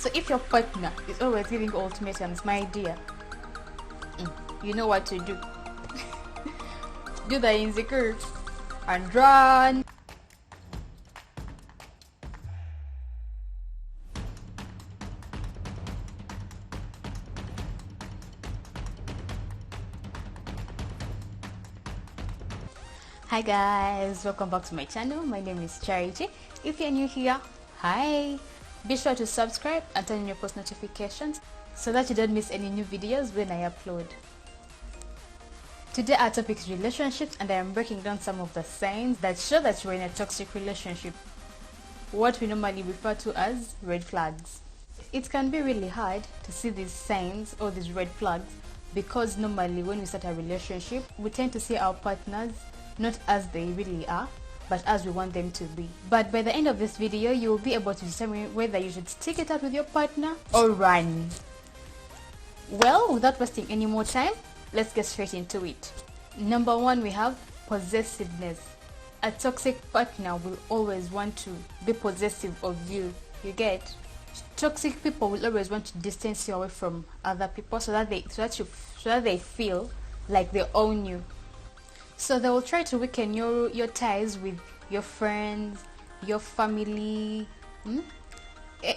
So if your partner is always giving ultimatums, my dear, you know what to do. Do the insecure and run. Hi guys, welcome back to my channel. My name is Charity. If you're new here, hi. Be sure to subscribe and turn on your post notifications so that you don't miss any new videos when I upload. Today our topic is relationships, and I am breaking down some of the signs that show that you're in a toxic relationship, what we normally refer to as red flags. It can be really hard to see these signs or these red flags because normally when we start a relationship, we tend to see our partners not as they really are, but as we want them to be. But by the end of this video, you will be able to determine whether you should stick it out with your partner or run. Well, without wasting any more time, let's get straight into it. Number one, we have possessiveness. A toxic partner will always want to be possessive of you. You get? Toxic people will always want to distance you away from other people so that they feel like they own you. So they will try to weaken your ties with your friends, your family,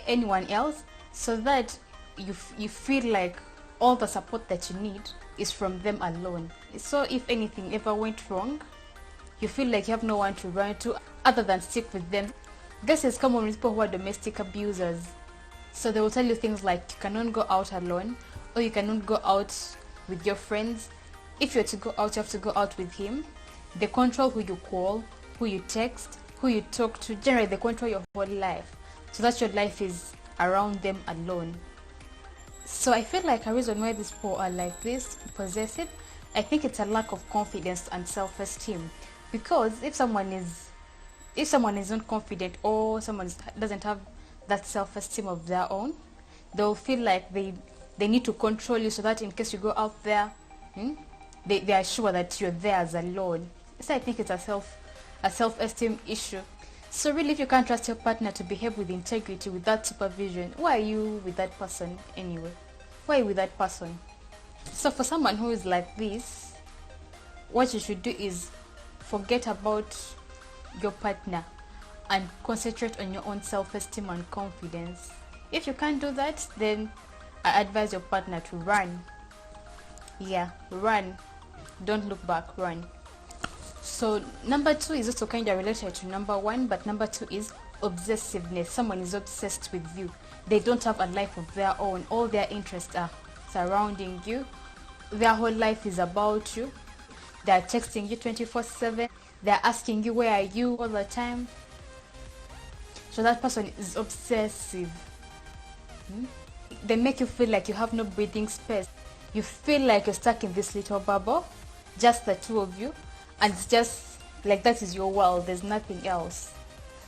anyone else, so that you feel like all the support that you need is from them alone. So if anything ever went wrong, you feel like you have no one to run to other than stick with them. This is common with people who are domestic abusers. So they will tell you things like you cannot go out alone, or you cannot go out with your friends. If you're to go out, you have to go out with him. They control who you call, who you text, who you talk to. Generally, they control your whole life, so that your life is around them alone. So I feel like a reason why these people are like this, possessive, I think it's a lack of confidence and self-esteem. Because if someone is not confident, or someone doesn't have that self-esteem of their own, they'll feel like they need to control you so that in case you go out there, they are sure that you're there as alone. So I think it's a self-esteem issue. So really, if you can't trust your partner to behave with integrity without supervision, why are you with that person anyway? Why are you with that person? So for someone who is like this, what you should do is forget about your partner and concentrate on your own self-esteem and confidence. If you can't do that, then I advise your partner to run. Yeah, run. Don't look back, run. So number two is also kind of related to number one, but number two is obsessiveness. Someone is obsessed with you. They don't have a life of their own. All their interests are surrounding you. Their whole life is about you. They are texting you 24/7. They are asking you where are you all the time. So that person is obsessive. They make you feel like you have no breathing space. You feel like you're stuck in this little bubble, just the two of you, and it's just like that is your world. There's nothing else.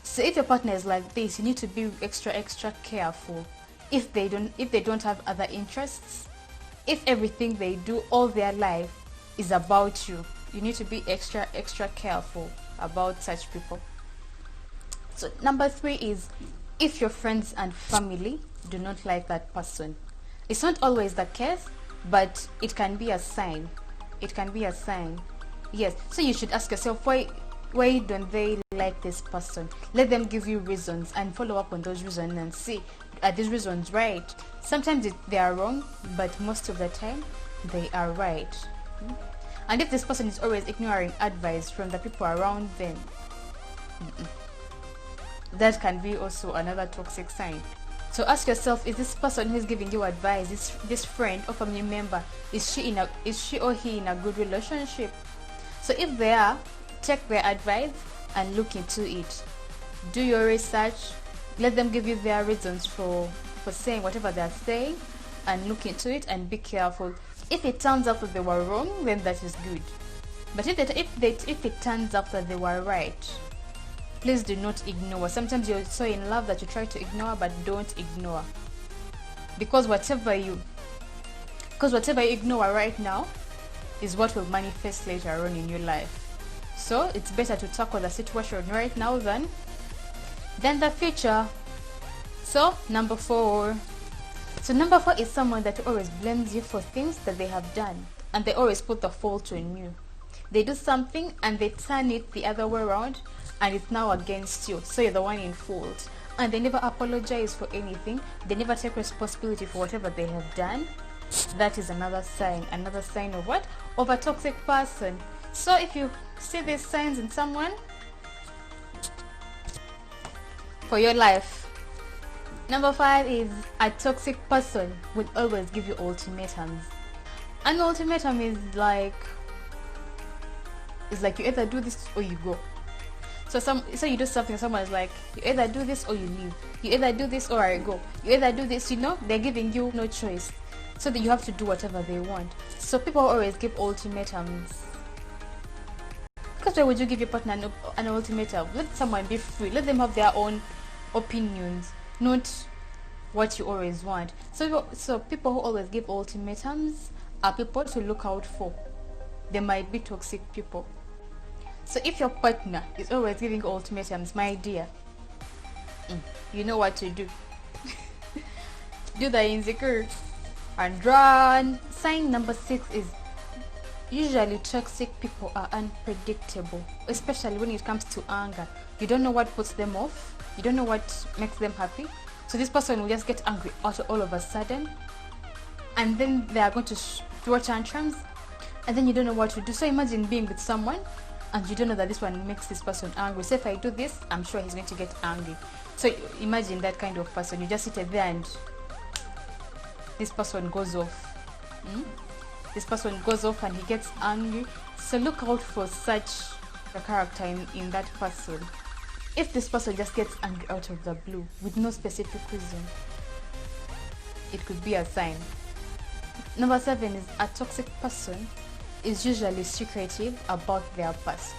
So if your partner is like this, you need to be extra careful. If they don't have other interests, if everything they do all their life is about you, you need to be extra careful about such people. So number three is if your friends and family do not like that person. It's not always the case, but it can be a sign. It can be a sign. Yes. So you should ask yourself, why don't they like this person? Let them give you reasons and follow up on those reasons and see, are these reasons right? Sometimes they are wrong, but most of the time they are right. And if this person is always ignoring advice from the people around them, that can be also another toxic sign. So ask yourself, is this person who is giving you advice, this friend or family member, is she or he in a good relationship? So if they are, take their advice and look into it. Do your research. Let them give you their reasons for saying whatever they are saying, and look into it and be careful. If it turns out that they were wrong, then that is good. But if it turns out that they were right, please do not ignore. Sometimes you're so in love that you try to ignore, but don't ignore. Because whatever you ignore right now is what will manifest later on in your life. So it's better to tackle the situation right now than the future. So number 4. So number 4 is someone that always blames you for things that they have done, and they always put the fault on you. They do something and they turn it the other way around, and it's now against you, so you're the one in fault. And they never apologize for anything. They never take responsibility for whatever they have done. That is another sign of what? Of a toxic person. So if you see these signs in someone for your life. Number 5 is a toxic person will always give you ultimatums. An ultimatum is like you either do this or you go. So you do something, someone is like, you either do this or you leave. You either do this or I go. You either do this, they're giving you no choice. So that you have to do whatever they want. So people always give ultimatums. Because why would you give your partner an ultimatum? Let someone be free. Let them have their own opinions, not what you always want. So people who always give ultimatums are people to look out for. They might be toxic people. So if your partner is always giving ultimatums, my dear, you know what to do. Do the insecure and run. Sign number 6 is usually toxic people are unpredictable, especially when it comes to anger. You don't know what puts them off. You don't know what makes them happy. So this person will just get angry all of a sudden, and then they are going to throw tantrums, and then you don't know what to do. So imagine being with someone and you don't know that this one makes this person angry. So if I do this, I'm sure he's going to get angry. So imagine that kind of person. You just sit there and this person goes off. This person goes off and he gets angry. So look out for such a character in that person. If this person just gets angry out of the blue with no specific reason, it could be a sign. Number 7 is a toxic person is usually secretive about their past.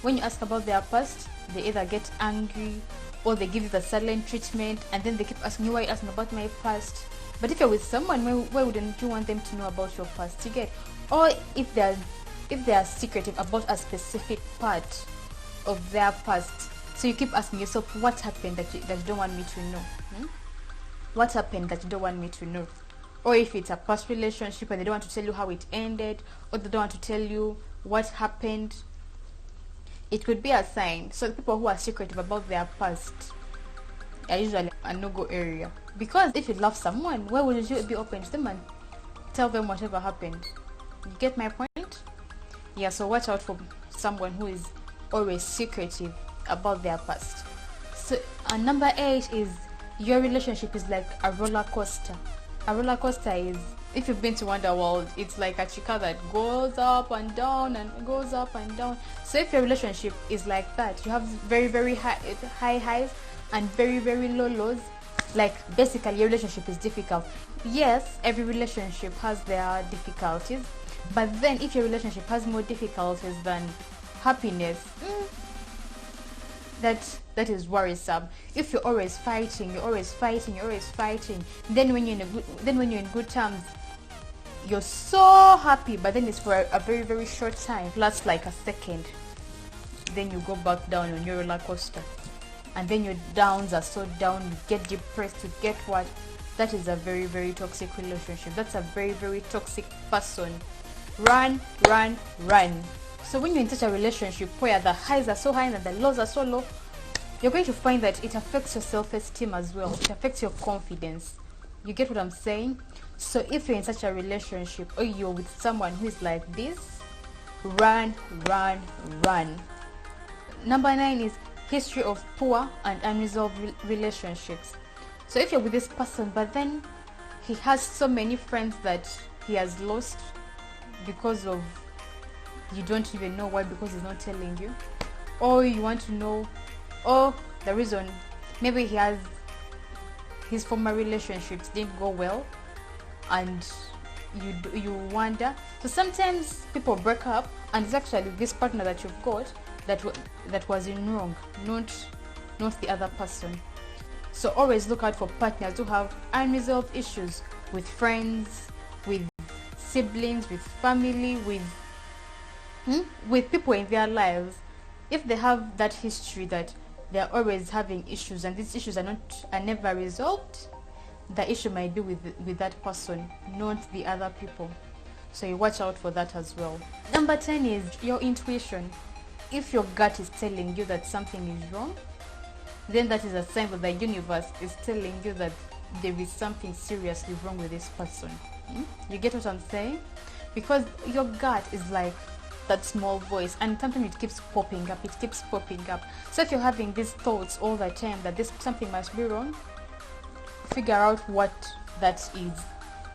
When you ask about their past, they either get angry or they give you the silent treatment, and then they keep asking you, why are you asking about my past? But if you're with someone, why wouldn't you want them to know about your past? You get? Or if they are secretive about a specific part of their past, so you keep asking yourself, what happened that you don't want me to know? What happened that you don't want me to know? Or if it's a past relationship and they don't want to tell you how it ended, or they don't want to tell you what happened, it could be a sign. So the people who are secretive about their past are usually a no-go area. Because if you love someone, why would you be open to them and tell them whatever happened? You get my point? Yeah, so watch out for someone who is always secretive about their past. So number 8 is your relationship is like a roller coaster. A roller coaster is, if you've been to Wonderworld, it's like a chica that goes up and down and goes up and down. So if your relationship is like that, you have very, very high highs and very, very low lows. Like basically your relationship is difficult. Yes, every relationship has their difficulties, but then if your relationship has more difficulties than happiness, that is worrisome. If you're always fighting, then when you're in good terms, you're so happy, but then it's for a very, very short time, lasts like a second, then you go back down on your roller coaster, and then your downs are so down, you get depressed, you get what? That is a very, very toxic relationship. That's a very, very toxic person. Run. So when you're in such a relationship where the highs are so high and the lows are so low, you're going to find that it affects your self-esteem as well. It affects your confidence. You get what I'm saying? So if you're in such a relationship or you're with someone who is like this, run. Number 9 is history of poor and unresolved relationships. So if you're with this person, but then he has so many friends that he has lost because of, you don't even know why, because he's not telling you, or you want to know, or the reason, maybe he has his former relationships didn't go well, and you wonder. So sometimes people break up, and it's actually this partner that you've got that was in wrong, not the other person. So always look out for partners who have unresolved issues with friends, with siblings, with family, with people in their lives. If they have that history that they're always having issues, and these issues are never resolved, the issue might be with that person, not the other people. So you watch out for that as well. Number 10 is your intuition. If your gut is telling you that something is wrong, then that is a sign that the universe is telling you that there is something seriously wrong with this person. You get what I'm saying? Because your gut is like that small voice, and sometimes it keeps popping up. So if you're having these thoughts all the time that something must be wrong, figure out what that is.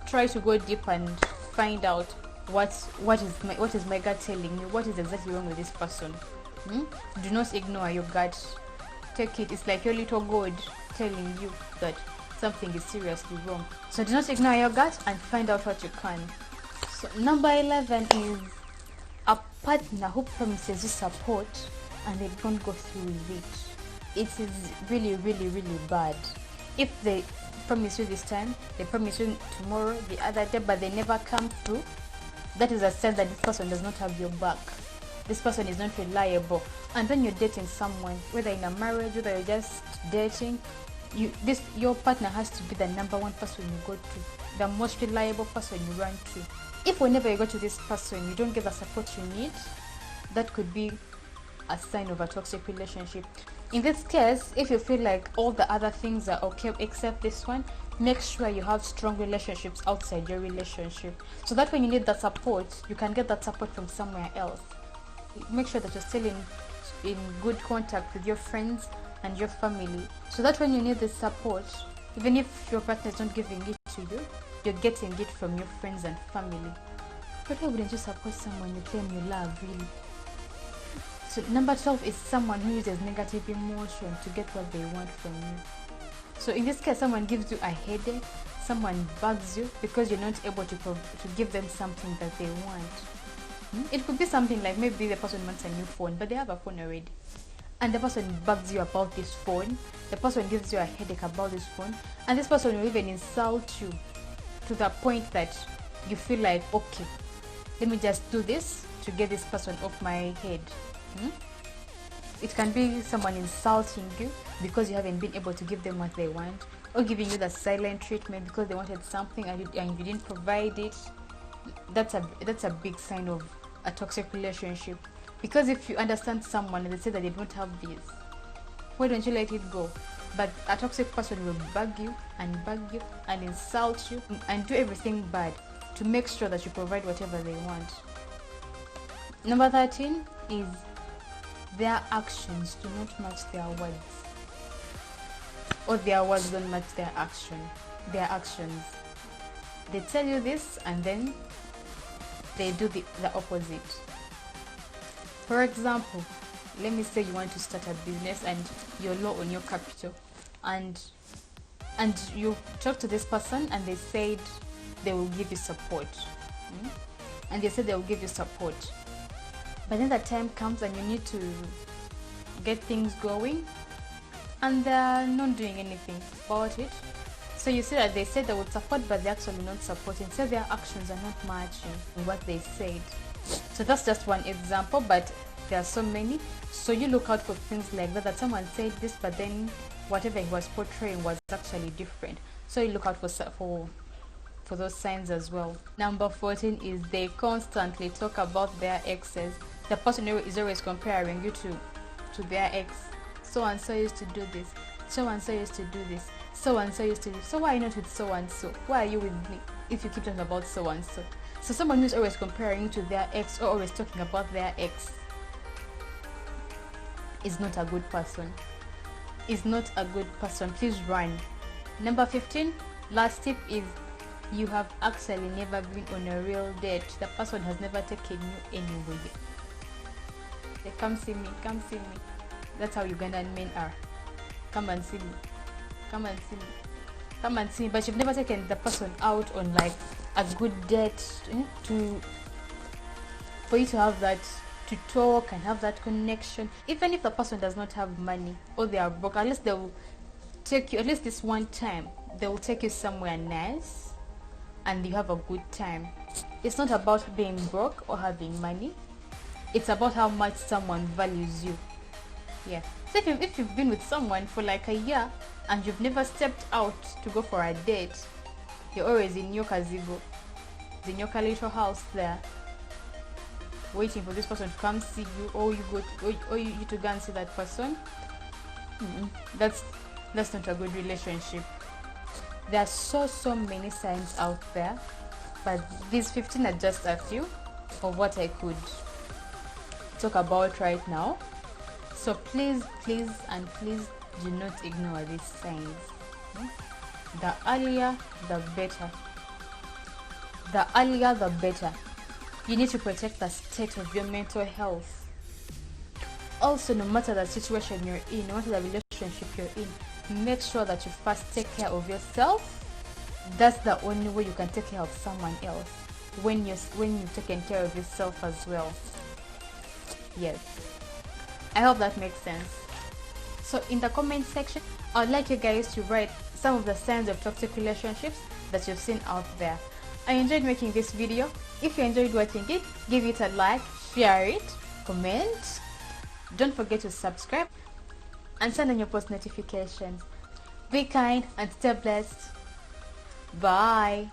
Try to go deep and find out what is my gut telling me, what is exactly wrong with this person. Do not ignore your gut. Take it. It's like your little god telling you that something is seriously wrong. So do not ignore your gut and find out what you can. So number 11 is a partner who promises you support and they don't go through with it. It is really, really, really bad. If they promise you this time, they promise you tomorrow, the other day, but they never come through, that is a sign that this person does not have your back. This person is not reliable. And when you're dating someone, whether in a marriage, whether you're just dating, your partner has to be the number one person you go to, the most reliable person you run to. If whenever you go to this person you don't get the support you need, that could be a sign of a toxic relationship. In this case, if you feel like all the other things are okay except this one, make sure you have strong relationships outside your relationship, so that when you need that support, you can get that support from somewhere else. Make sure that you're still in good contact with your friends and your family, so that when you need this support, even if your partner is not giving it to you, you're getting it from your friends and family. But why wouldn't you support someone you claim you love, really? So number 12 is someone who uses negative emotion to get what they want from you. So in this case, someone gives you a headache, someone bugs you because you're not able to give them something that they want. It could be something like maybe the person wants a new phone, but they have a phone already. And the person bugs you about this phone. The person gives you a headache about this phone. And this person will even insult you to the point that you feel like, okay, let me just do this to get this person off my head. It can be someone insulting you because you haven't been able to give them what they want, or giving you the silent treatment because they wanted something and you didn't provide it. That's a big sign of a toxic relationship. Because if you understand someone and they say that they don't have this, why don't you let it go? But a toxic person will bug you and insult you and do everything bad to make sure that you provide whatever they want. Number 13 is their actions do not match their words, or their words don't match their actions. They tell you this and then they do the opposite. For example, let me say you want to start a business and you're low on your capital, and you talk to this person and they said they will give you support. And they said they will give you support. But then the time comes and you need to get things going and they're not doing anything about it. So you see that they said they would support, but they're actually not supporting. So their actions are not matching what they said. So that's just one example, but there are so many. So you look out for things like that someone said this, but then whatever he was portraying was actually different. So you look out for those signs as well. Number 14 is they constantly talk about their exes. The person is always comparing you to their ex. So and so used to do this, so and so used to do this, so and so used to do this. So why are you not with so and so? Why are you with me if you keep talking about so and so? So someone who's always comparing you to their ex or always talking about their ex is not a good person. Is not a good person. Please run. Number 15, last tip is you have actually never been on a real date. The person has never taken you anywhere. They come see me, come see me. That's how Ugandan men are. Come and see me, come and see me, come and see me. But you've never taken the person out on like a good date for you to have that, to talk and have that connection. Even if the person does not have money or they are broke, at least they will take you, at least this one time, they will take you somewhere nice and you have a good time. It's not about being broke or having money. It's about how much someone values you. Yeah. So if you've been with someone for like a year and you've never stepped out to go for a date, you're always in your kazigo, in your little house there, waiting for this person to come see you, or you to go and see that person. That's not a good relationship. There are so many signs out there, but these 15 are just a few of what I could talk about right now. So please do not ignore these signs. The earlier the better. The earlier the better. You need to protect the state of your mental health. Also, no matter the situation you're in, no matter the relationship you're in, make sure that you first take care of yourself. That's the only way you can take care of someone else, when you've taken care of yourself as well. Yes, I hope that makes sense. So in the comment section, I'd like you guys to write some of the signs of toxic relationships that you've seen out there. I enjoyed making this video. If you enjoyed watching it, give it a like, share it, comment. Don't forget to subscribe and turn on your post notifications. Be kind and stay blessed. Bye.